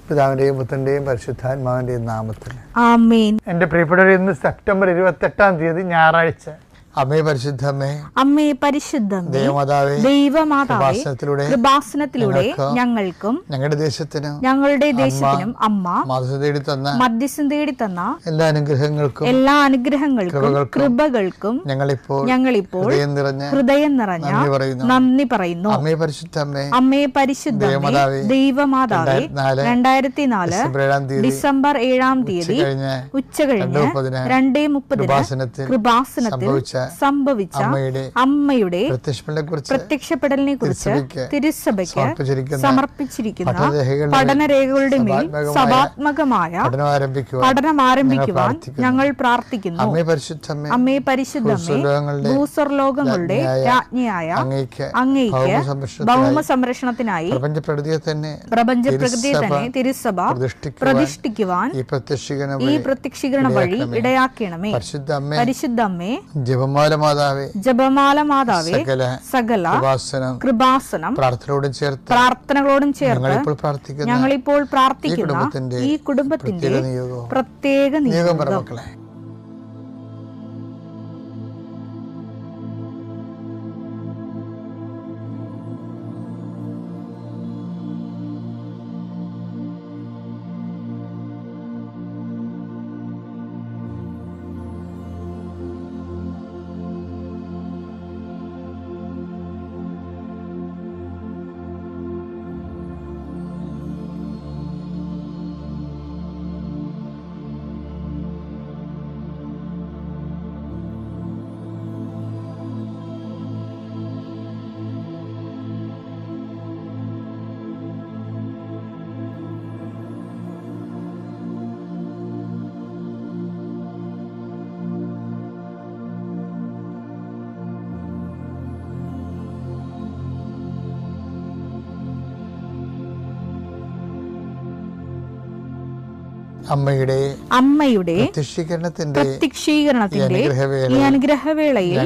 പിതാവിൻ്റെയും പുത്രൻ്റെയും പരിശുദ്ധാത്മാവിൻ്റെയും നാമത്തിൽ ആമേൻ. എൻ്റെ പ്രിയപ്പെട്ടവരെ, ഇന്ന് സെപ്റ്റംബർ 28 ഞായറാഴ്ച. അമ്മേ പരിശുദ്ധമ്മേ, അമ്മേ പരിശുദ്ധമേ, ദൈവമാതാവേ, ദൈവമാതാവേ, കൃപാസനത്തിലൂടെ ഞങ്ങൾക്കും ഞങ്ങളുടെ ദേശത്തിനും അമ്മ മധ്യസ്ഥം തേടി തന്ന എല്ലാ അനുഗ്രഹങ്ങൾക്കും കൃപകൾക്കും ഞങ്ങളിപ്പോൾ ഹൃദയം നിറഞ്ഞ നന്ദി പറയുന്നു. അമ്മേ പരിശുദ്ധമേ, ദൈവമാതാവേ, 2004 ഡിസംബർ 7 ഉച്ചകഴിഞ്ഞ് 2:30 കൃപാസനത്തിൽ സംഭവിച്ച അമ്മയുടെ പ്രത്യക്ഷപ്പെടലിനെ കുറിച്ച് തിരുസഭയ്ക്ക് സമർപ്പിച്ചിരിക്കുന്ന പഠനരേഖകളുടെ മേൽ സഭാത്മകമായ പഠനം ആരംഭിക്കുവാൻ ഞങ്ങൾ പ്രാർത്ഥിക്കുന്നു. അമ്മേ പരിശുദ്ധമേ, ഭൂസ്വർലോകങ്ങളുടെ രാജ്ഞിയായ അങ്ങേയ്ക്ക് ഭൗമ സംരക്ഷണത്തിനായി പ്രപഞ്ചപ്രകൃതിയെ തന്നെ തിരുസഭ പ്രതിഷ്ഠിക്കുവാൻ ഈ പ്രത്യക്ഷീകരണ വഴി ഇടയാക്കണമേ. പരിശുദ്ധമ്മേ, ജപമാല മാതാവേ, സകല കൃപാസനം പ്രാർത്ഥനകളോടും ചേർത്ത് ഞങ്ങളിപ്പോൾ പ്രാർത്ഥിക്കുന്ന ഈ കുടുംബത്തിന്റെ പ്രത്യേക നിയോഗം. അമ്മയുടെ പ്രത്യക്ഷീകരണത്തിന്റെ ഈ അനുഗ്രഹവേളയിൽ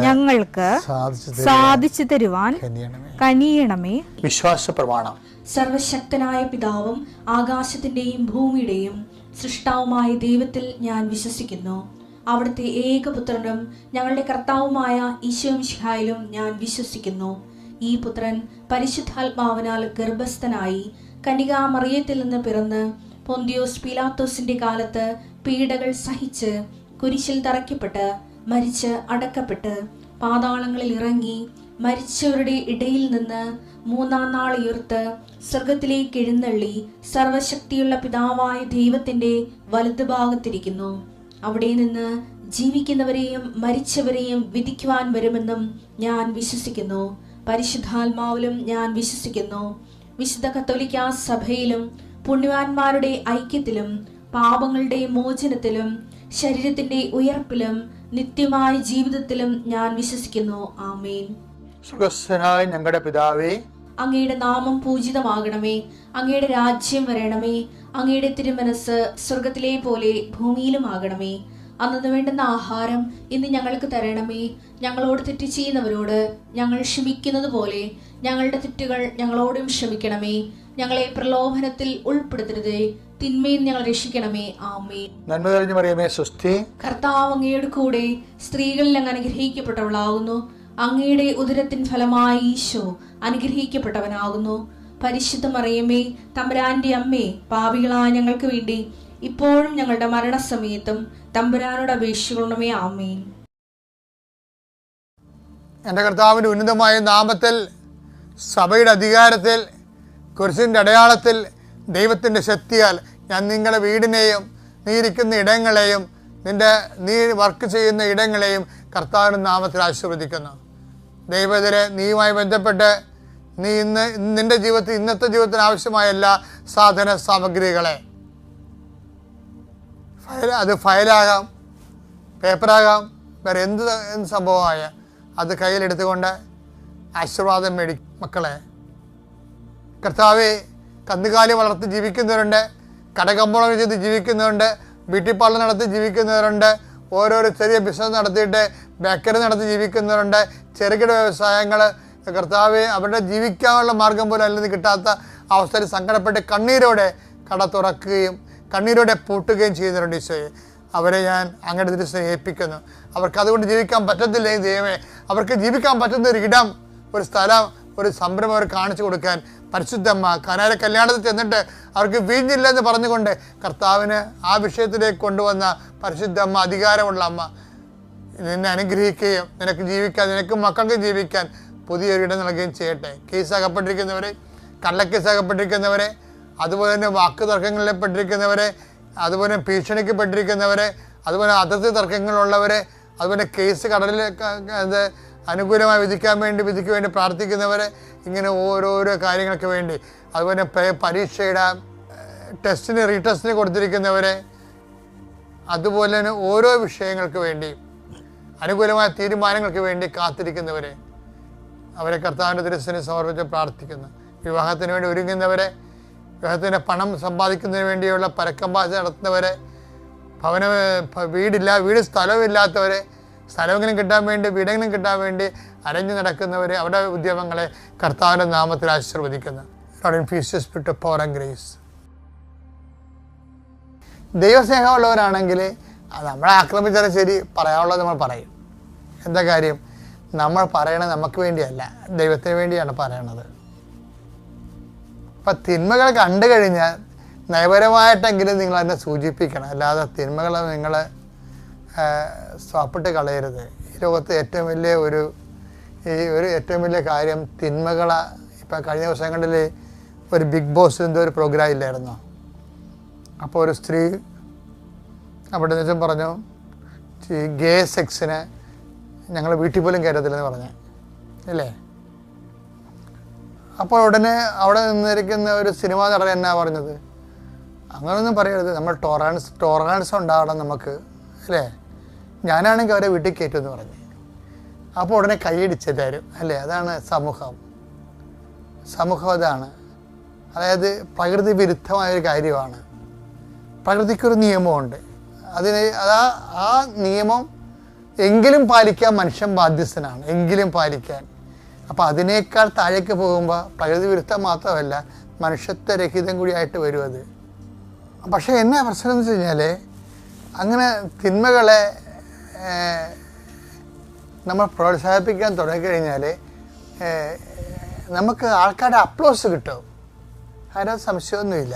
ഞങ്ങൾക്ക് സാധിച്ചു തരുവാൻ കനിയണമേ. വിശ്വാസ പ്രമാണം. സർവശക്തനായ പിതാവും ആകാശത്തിന്റെയും ഭൂമിയുടെയും സൃഷ്ടാവുമായ ദൈവത്തിൽ ഞാൻ വിശ്വസിക്കുന്നു. അവിടുത്തെ ഏകപുത്രനും ഞങ്ങളുടെ കർത്താവുമായ ഈശോ മിശിഹായിലും ഞാൻ വിശ്വസിക്കുന്നു. ഈ പുത്രൻ പരിശുദ്ധാത്മാവിനാൽ ഗർഭസ്ഥനായി കന്യകാമറിയത്തിൽ നിന്ന് പിറന്ന് പൊന്തിയോസ് പീലാത്തോസിന്റെ കാലത്ത് പീഡകൾ സഹിച്ച് കുരിശിൽ തറയ്ക്കപ്പെട്ട് മരിച്ച് അടക്കപ്പെട്ട് പാതാളങ്ങളിൽ ഇറങ്ങി മരിച്ചവരുടെ ഇടയിൽ നിന്ന് 3-ാം നാൾ ഉയർത്ത് സ്വർഗത്തിലേക്ക് എഴുന്നള്ളി സർവശക്തിയുള്ള പിതാവായ ദൈവത്തിന്റെ വലതുഭാഗത്തിരിക്കുന്നു. അവിടെ നിന്ന് ജീവിക്കുന്നവരെയും മരിച്ചവരെയും വിധിക്കുവാൻ വരുമെന്നും ഞാൻ വിശ്വസിക്കുന്നു. പരിശുദ്ധാത്മാവിലും ഞാൻ വിശ്വസിക്കുന്നു. വിശുദ്ധ കത്തോലിക്കാ സഭയിലും പുണ്യവാന്മാരുടെ ഐക്യത്തിലും പാപങ്ങളുടെ മോചനത്തിലും ശരീരത്തിന്റെ ഉയർപ്പിലും നിത്യമായ ജീവിതത്തിലും ഞാൻ വിശ്വസിക്കുന്നു. ആമേൻ. സുഖസ്ഥനായ ഞങ്ങളുടെ പിതാവേ, അങ്ങയുടെ നാമം പൂജിതമാകണമേ. അങ്ങയുടെ രാജ്യം വരണമേ. അങ്ങയുടെ തിരുമനസ് സ്വർഗത്തിലെ പോലെ ഭൂമിയിലും ആകണമേ. അന്നു വേണ്ടുന്ന ആഹാരം ഇന്ന് ഞങ്ങൾക്ക് തരണമേ. ഞങ്ങളോട് തെറ്റ് ചെയ്യുന്നവരോട് ഞങ്ങൾ ക്ഷമിക്കുന്നത് പോലെ ഞങ്ങളുടെ തെറ്റുകൾ ഞങ്ങളോടും ക്ഷമിക്കണമേ. ഞങ്ങളെ പ്രലോഭനത്തിൽ ഉൾപ്പെടുത്തരുതേ, തിന്മയിൽ ഞങ്ങൾ രക്ഷിക്കണമേ. ആമേൻ. നന്മ നിറഞ്ഞ മറിയമേ, സ്വസ്തി. കർത്താവ് അങ്ങയുടെ കൂടെ സ്ത്രീകളിൽ അങ്ങ് അനുഗ്രഹിക്കപ്പെട്ടവളാകുന്നു. അങ്ങയുടെ ഉദരത്തിൻ ഫലമായി ഈശോ അനുഗ്രഹിക്കപ്പെട്ടവനാകുന്നു. പരിശുദ്ധ മറിയമേ, തമ്പുരാന്റെ അമ്മേ, പാപികളായ ഞങ്ങൾക്ക് വേണ്ടി ഇപ്പോഴും ഞങ്ങളുടെ മരണസമയത്തും തമ്പുരാനോട് അപേക്ഷിക്കണമേ. ആമേൻ. എൻ്റെ കർത്താവിൻ്റെ ഉന്നതമായ നാമത്തിൽ, സഭയുടെ അധികാരത്തിൽ, കുരിശിൻ്റെ അടയാളത്തിൽ, ദൈവത്തിൻ്റെ ശക്തിയാൽ ഞാൻ നിങ്ങളുടെ വീടിനെയും നീ ഇരിക്കുന്ന ഇടങ്ങളെയും നീ വർക്ക് ചെയ്യുന്ന ഇടങ്ങളെയും കർത്താവിൻ്റെ നാമത്തിൽ ആശീർവദിക്കുന്നു. ദൈവത്തിലെ നീയുമായി ബന്ധപ്പെട്ട് നീ നിൻ്റെ ജീവിതത്തിൽ ഇന്നത്തെ ജീവിതത്തിന് ആവശ്യമായ എല്ലാ സാധന സാമഗ്രികളെ, അത് ഫയലാകാം, പേപ്പറാകാം, വേറെ എന്ത് സംഭവമായ അത് കയ്യിലെടുത്തുകൊണ്ട് ആശീർവാദം മേടിക്കും. മക്കളെ, കർത്താവെ, കന്നുകാലി വളർത്തി ജീവിക്കുന്നവരുണ്ട്, കടകമ്പോളം ചെയ്ത് ജീവിക്കുന്നവരുണ്ട്, ബ്യൂട്ടി പാർലർ നടത്തി ജീവിക്കുന്നവരുണ്ട്, ഓരോരോ ചെറിയ ബിസിനസ് നടത്തിയിട്ട് ബേക്കറി നടത്തി ജീവിക്കുന്നവരുണ്ട്, ചെറുകിട വ്യവസായങ്ങൾ. കർത്താവെ, അവരുടെ ജീവിക്കാനുള്ള മാർഗം പോലും അല്ലെങ്കിൽ കിട്ടാത്ത അവസ്ഥയിൽ സങ്കടപ്പെട്ട് കണ്ണീരോടെ കട തുറക്കുകയും കണ്ണീരോടെ പൂട്ടുകയും ചെയ്യുന്നവരുണ്ട് ഈശോയെ. അവരെ ഞാൻ അങ്ങയുടെ തിരുസനെ ഏൽപ്പിക്കുന്നു. അവർക്ക് അതുകൊണ്ട് ജീവിക്കാൻ പറ്റത്തില്ലേ ദൈവമേ? അവർക്ക് ജീവിക്കാൻ പറ്റുന്ന ഒരു ഇടം, ഒരു സ്ഥലം, ഒരു സംരംഭം അവർ കാണിച്ചു കൊടുക്കാൻ പരിശുദ്ധമ്മ കനാര കല്യാണത്തിൽ ചെന്നിട്ട് അവർക്ക് വീഞ്ഞില്ലെന്ന് പറഞ്ഞുകൊണ്ട് കർത്താവിന് ആ വിഷയത്തിലേക്ക് കൊണ്ടുവന്ന പരിശുദ്ധമ്മ, അധികാരമുള്ള അമ്മ, നിന്നെ അനുഗ്രഹിക്കുകയും നിനക്ക് ജീവിക്കാൻ, നിനക്കും മക്കൾക്ക് ജീവിക്കാൻ പുതിയൊരു ഇടം നൽകുകയും ചെയ്യട്ടെ. കേസ് അകപ്പെട്ടിരിക്കുന്നവരെ, കള്ളക്കേസ് അകപ്പെട്ടിരിക്കുന്നവരെ, അതുപോലെ തന്നെ വാക്ക് തർക്കങ്ങളിൽ പെട്ടിരിക്കുന്നവരെ, അതുപോലെ ഭീഷണിക്ക് പെട്ടിരിക്കുന്നവരെ, അതുപോലെ അതിർത്തി തർക്കങ്ങളുള്ളവരെ, അതുപോലെ കേസ് കടലിൽ അനുകൂലമായി വിധിക്ക് വേണ്ടി പ്രാർത്ഥിക്കുന്നവരെ, ഇങ്ങനെ ഓരോരോ കാര്യങ്ങൾക്ക് വേണ്ടി, അതുപോലെ പരീക്ഷയുടെ ടെസ്റ്റിന് റീടെസ്റ്റിന് കൊടുത്തിരിക്കുന്നവരെ, അതുപോലെ തന്നെ ഓരോ വിഷയങ്ങൾക്ക് വേണ്ടി അനുകൂലമായ തീരുമാനങ്ങൾക്ക് വേണ്ടി കാത്തിരിക്കുന്നവരെ, അവരെ കർത്താവിൻ്റെ തിരുസന്നിധിയിൽ സമർപ്പിച്ച് പ്രാർത്ഥിക്കുന്നു. വിവാഹത്തിന് വേണ്ടി ഒരുങ്ങുന്നവരെ, വിവാഹത്തിൻ്റെ പണം സമ്പാദിക്കുന്നതിന് വേണ്ടിയുള്ള പരക്കമ്പാച നടത്തുന്നവരെ, വീട് സ്ഥലമില്ലാത്തവരെ, സ്ഥലമെങ്കിലും കിട്ടാൻ വേണ്ടി, വീടെങ്കിലും കിട്ടാൻ വേണ്ടി അരഞ്ഞു നടക്കുന്നവരെ, അവരുടെ ഉദ്യമങ്ങളെ കർത്താവിൻ്റെ നാമത്തിൽ ആശീർവദിക്കുന്നു. Power and grace. ദൈവസ്നേഹമുള്ളവരാണെങ്കിൽ നമ്മളെ ആക്രമിച്ചാലും ശരി, പറയാനുള്ളത് നമ്മൾ പറയും. എന്താ കാര്യം? നമ്മൾ പറയണത് നമുക്ക് വേണ്ടിയല്ല, ദൈവത്തിന് വേണ്ടിയാണ് പറയണത്. അപ്പം തിന്മകൾ കണ്ടു കഴിഞ്ഞാൽ നയപരമായിട്ടെങ്കിലും നിങ്ങൾ അതിനെ സൂചിപ്പിക്കണം. അല്ലാതെ തിന്മകൾ നിങ്ങൾ സ്വാപ്പിട്ട് കളയരുത്. ഈ ലോകത്ത് ഏറ്റവും വലിയ കാര്യം തിന്മകളെ. ഇപ്പം കഴിഞ്ഞ ദിവസങ്ങളിൽ ഒരു ബിഗ് ബോസ് എന്തോ ഒരു പ്രോഗ്രാം ഇല്ലായിരുന്നോ? അപ്പോൾ ഒരു സ്ത്രീ അവിടെ നിന്ന് പറഞ്ഞു, ഗേ സെക്സിന് ഞങ്ങൾ വീട്ടിൽ പോലും കയറ്റത്തില്ലെന്ന് പറഞ്ഞു, അല്ലേ? അപ്പോൾ ഉടനെ അവിടെ നിന്നിരിക്കുന്ന ഒരു സിനിമാ നടൻ എന്നാ പറഞ്ഞത്, അങ്ങനൊന്നും പറയരുത്, നമ്മൾ ടോളറൻസ് ഉണ്ടാവണം നമുക്ക്, അല്ലേ? ഞാനാണെങ്കിൽ അവരെ വീട്ടിൽ കയറ്റുമെന്ന് പറഞ്ഞു. അപ്പോൾ ഉടനെ കൈയടിച്ചെല്ലാവരും, അല്ലേ? അതാണ് സമൂഹം അതാണ്. അതായത് പ്രകൃതി വിരുദ്ധമായൊരു കാര്യമാണ്. പ്രകൃതിക്കൊരു നിയമമുണ്ട്. ആ നിയമം എങ്കിലും പാലിക്കാൻ മനുഷ്യൻ ബാധ്യസ്ഥനാണ്, എങ്കിലും പാലിക്കാൻ. അപ്പോൾ അതിനേക്കാൾ താഴേക്ക് പോകുമ്പോൾ പ്രകൃതി വിരുദ്ധം മാത്രമല്ല, മനുഷ്യത്വരഹിതം കൂടിയായിട്ട് വരും അത്. പക്ഷേ എന്നാ പ്രശ്നം എന്ന് വെച്ച് കഴിഞ്ഞാൽ, അങ്ങനെ തിന്മകളെ നമ്മൾ പ്രോത്സാഹിപ്പിക്കാൻ തുടങ്ങിക്കഴിഞ്ഞാൽ നമുക്ക് ആൾക്കാരുടെ അപ്ലോസ് കിട്ടും, അതിനകത്ത് സംശയമൊന്നുമില്ല.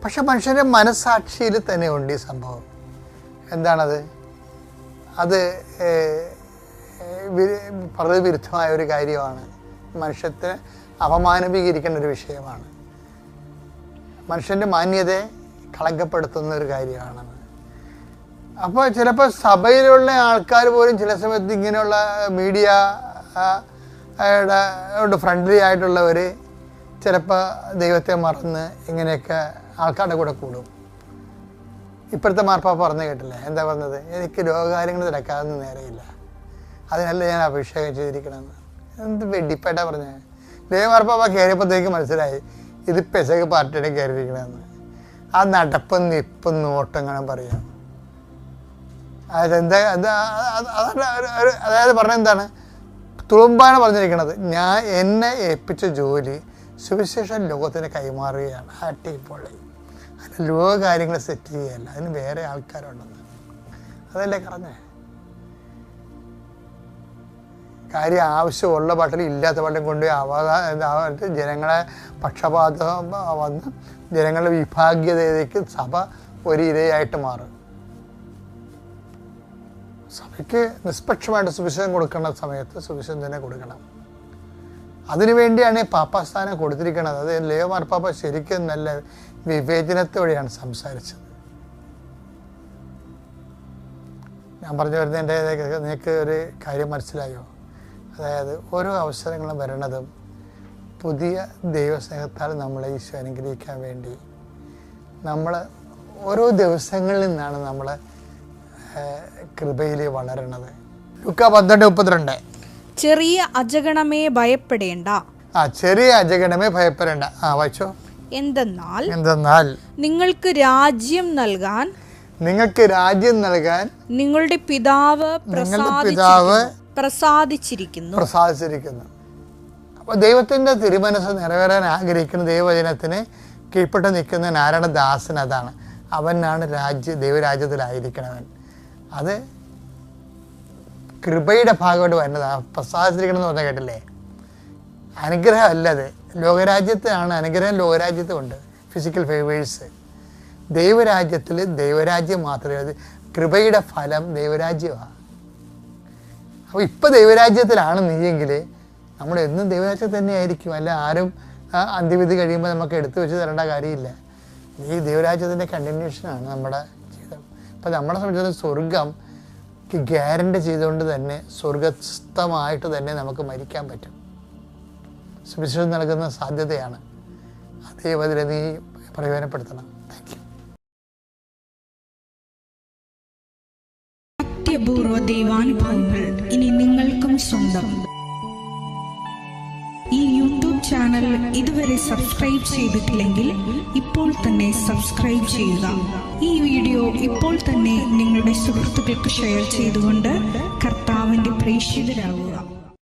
പക്ഷെ മനുഷ്യൻ്റെ മനസ്സാക്ഷിയിൽ തന്നെ ഉണ്ട് ഈ സംഭവം. എന്താണത്? അത് പ്രകൃതി വിരുദ്ധമായ ഒരു കാര്യമാണ്. മനുഷ്യത്തെ അപമാനീകരിക്കുന്ന ഒരു വിഷയമാണ്. മനുഷ്യൻ്റെ മാന്യതയെ കളങ്കപ്പെടുത്തുന്ന ഒരു കാര്യമാണത്. അപ്പോൾ ചിലപ്പോൾ സഭയിലുള്ള ആൾക്കാർ പോലും ചില സമയത്ത് ഇങ്ങനെയുള്ള മീഡിയയുടെ ഫ്രണ്ട്ലി ആയിട്ടുള്ളവർ ചിലപ്പോൾ ദൈവത്തെ മറന്ന് ഇങ്ങനെയൊക്കെ ആൾക്കാരുടെ കൂടെ കൂടും. ഇപ്പോഴത്തെ മാർപ്പാപ്പ പറഞ്ഞു കേട്ടില്ലേ? എന്താ പറഞ്ഞത്? എനിക്ക് രോഗകാര്യങ്ങൾ തിരക്കാതൊന്നും നേരെയില്ല, അതിനല്ല ഞാൻ അഭിഷേകം ചെയ്തിരിക്കണമെന്ന്. എന്ത് വെടിപ്പായിട്ടാണ് പറഞ്ഞത്? ദേവമാർപ്പാപ്പ കയറിയപ്പോഴത്തേക്ക് മനസ്സിലായി ഇത് പെസക് പാർട്ടിയുടെ കയറിയിരിക്കണമെന്ന്. ആ നടപ്പും നിപ്പും നോട്ടങ്ങളും പറയാം. അതായത് പറഞ്ഞെന്താണ്? തുളുമ്പാണ് പറഞ്ഞിരിക്കണത്, എന്നെ ഏൽപ്പിച്ച ജോലി സുവിശേഷം ലോകത്തിന് കൈമാറുകയാണ്. അടിപൊളി. അതിന് ലോക കാര്യങ്ങൾ സെറ്റ് ചെയ്യുകയല്ല, അതിന് വേറെ ആൾക്കാരുണ്ടെന്ന്. അതല്ലേ പറഞ്ഞേ? കാര്യം ആവശ്യമുള്ള പാട്ടിൽ ഇല്ലാത്ത പാട്ടിൽ കൊണ്ടുപോയി ജനങ്ങളെ പക്ഷപാതം വന്ന് ജനങ്ങളുടെ വിഭാഗീയതയിലേക്ക് സഭ ഒരു ഇരയായിട്ട് മാറും. സഭയ്ക്ക് നിഷ്പക്ഷമായിട്ട് സുവിശേഷം കൊടുക്കേണ്ട സമയത്ത് സുവിശേഷം തന്നെ കൊടുക്കണം. അതിനുവേണ്ടിയാണ് പാപ്പാസ്ഥാനം കൊടുത്തിരിക്കുന്നത്. അത് ലിയോ മാർപ്പാപ്പ ശരിക്കും നല്ല വിവേചനത്തോടെയാണ് സംസാരിച്ചത്. ഞാൻ പറഞ്ഞു വരുന്നതിൻ്റെ നിങ്ങൾക്ക് ഒരു കാര്യം മനസ്സിലായോ? അതായത് ഓരോ അവസരങ്ങളും വരണതും പുതിയ ദൈവസ്നേഹത്താൽ നമ്മളെ ഈശോ അനുഗ്രഹിക്കാൻ വേണ്ടി നമ്മൾ ഓരോ ദിവസങ്ങളിൽ നിന്നാണ് നമ്മൾ കൃപയിൽ വളരണത്. ലൂക്കാ 12:32. ചെറിയ അജഗണമേ ഭയപ്പെടേണ്ട. ചെറിയ അജഗണമേ ഭയപ്പെടേണ്ട. വായിച്ചോ. എന്തെന്നാൽ നിങ്ങൾക്ക് രാജ്യം നൽകാൻ നിങ്ങളുടെ പിതാവ് പ്രസാദിച്ചിരിക്കുന്നു. അപ്പോൾ ദൈവത്തിൻ്റെ തിരുമനസ് നിറവേറാൻ ആഗ്രഹിക്കുന്ന ദൈവവചനത്തിന് കീഴ്പ്പെട്ട് നിൽക്കുന്ന ആരാണ്? ദാസൻ. അതാണ് അവനാണ് ദൈവരാജ്യത്തിലായിരിക്കണവൻ. അത് കൃപയുടെ ഭാഗമായിട്ട് വരുന്നതാണ്. പ്രസാദിച്ചിരിക്കണം എന്ന് പറഞ്ഞാൽ കേട്ടില്ലേ? അനുഗ്രഹം അല്ലത്. ലോകരാജ്യത്തിലാണ് അനുഗ്രഹം. ലോകരാജ്യത്തുമുണ്ട് ഫിസിക്കൽ ഫേവേഴ്സ്. ദൈവരാജ്യത്തിൽ ദൈവരാജ്യം മാത്രമേ, അത് കൃപയുടെ ഫലം ദൈവരാജ്യമാണ്. അപ്പോൾ ഇപ്പം ദൈവരാജ്യത്തിലാണ് നീയെങ്കിൽ നമ്മൾ എന്നും ദൈവരാജ്യത്തിൽ തന്നെ ആയിരിക്കും. അല്ല ആരും അന്ത്യവിധി കഴിയുമ്പോൾ നമുക്ക് എടുത്തു വെച്ച് തരേണ്ട കാര്യമില്ല. ഈ ദൈവരാജ്യത്തിൻ്റെ കണ്ടിന്യൂഷനാണ് നമ്മുടെ ജീവിതം. അപ്പം നമ്മളെ സംബന്ധിച്ചിടത്തോളം സ്വർഗം ഗ്യാരണ്ടി ചെയ്തുകൊണ്ട് തന്നെ സ്വർഗസ്ഥമായിട്ട് തന്നെ നമുക്ക് മരിക്കാൻ പറ്റും. സുവിശേഷം നൽകുന്ന സാധ്യതയാണ്. അതേ അതിൽ നീ പ്രയോജനപ്പെടുത്തണം. Thank you. അത്യപൂർവ ദൈവാനുഭവങ്ങൾ ഇനി നിങ്ങൾക്കും സ്വന്തം. ഈ യൂട്യൂബ് ചാനൽ ഇതുവരെ സബ്സ്ക്രൈബ് ചെയ്തിട്ടില്ലെങ്കിൽ ഇപ്പോൾ തന്നെ സബ്സ്ക്രൈബ് ചെയ്യുക. ഈ വീഡിയോ ഇപ്പോൾ തന്നെ നിങ്ങളുടെ സുഹൃത്തുക്കൾക്ക് ഷെയർ ചെയ്തുകൊണ്ട് കർത്താവിൻ്റെ പ്രേക്ഷിതരാകുക.